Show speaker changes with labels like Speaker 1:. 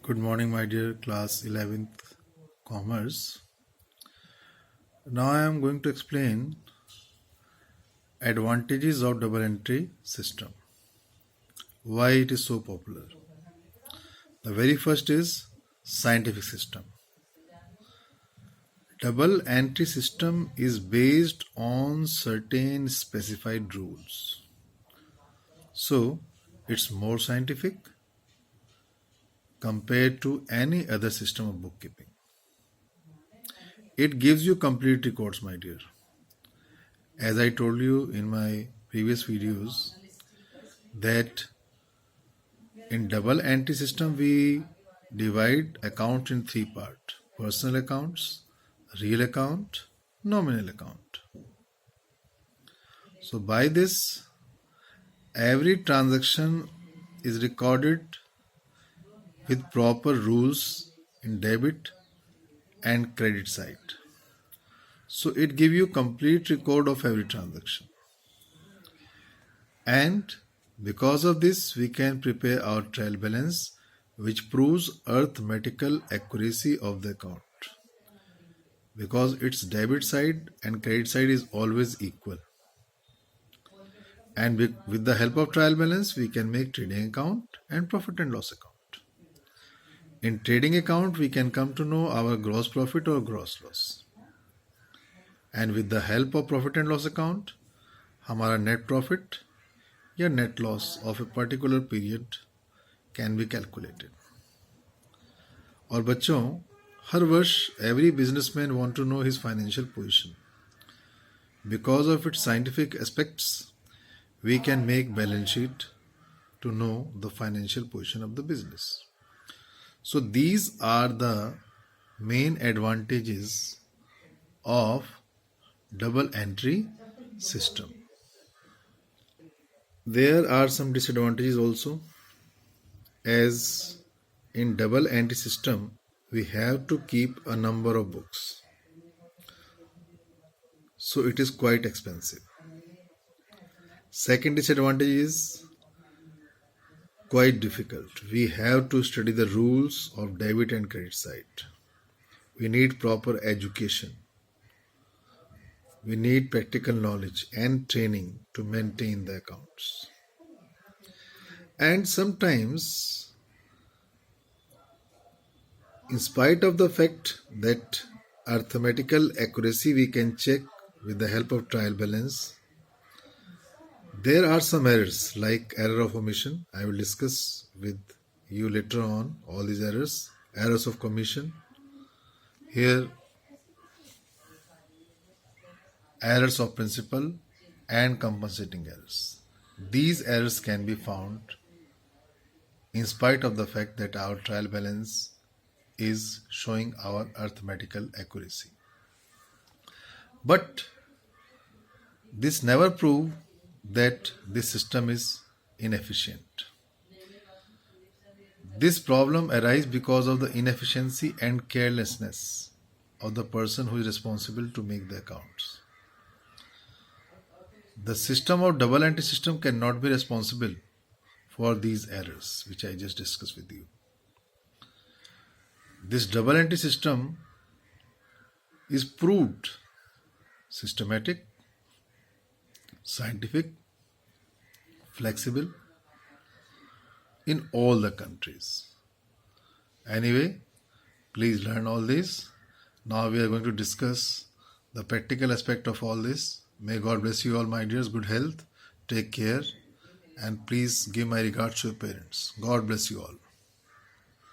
Speaker 1: Good morning, my dear class 11th Commerce. Now I am going to explain advantages of double entry system. Why it is so popular. The very first is scientific system. Double entry system is based on certain specified rules. So it's more scientific compared to any other system of bookkeeping. It gives you complete records, my dear. As I told you in my previous videos, that in double entry system we divide account in three parts: personal accounts, real account, nominal account. So by this, every transaction is recorded with proper rules in debit and credit side. So it gives you complete record of every transaction. And because of this, we can prepare our trial balance, which proves arithmetical accuracy of the account. Because its debit side and credit side is always equal. And with the help of trial balance, we can make trading account and profit and loss account. In trading account, we can come to know our gross profit or gross loss. And with the help of profit and loss account, हमारा net profit या net loss of a particular period can be calculated. और बच्चों, हर वर्ष every businessman want to know his financial position. Because of its scientific aspects, we can make balance sheet to know the financial position of the business. So these are the main advantages of double entry system. There are some disadvantages also, as in double entry system we have to keep a number of books, so it is quite expensive. Second disadvantage is quite difficult. We have to study the rules of debit and credit side. We need proper education. We need practical knowledge and training to maintain the accounts. And sometimes, in spite of the fact that arithmetical accuracy we can check with the help of trial balance, there are some errors like error of omission. I will discuss with you later on all these errors of commission. Here, errors of principal and compensating errors. These errors can be found in spite of the fact that our trial balance is showing our arithmetical accuracy. But this never proves that this system is inefficient. This problem arises because of the inefficiency and carelessness of the person who is responsible to make the accounts. The system of double entry system cannot be responsible for these errors which I just discussed with you. This double entry system is proved systematic, scientific, flexible in all the countries. Anyway, please learn all this. Now we are going to discuss the practical aspect of all this. May God bless you all, my dears. Good health. Take care. And please give my regards to your parents. God bless you all.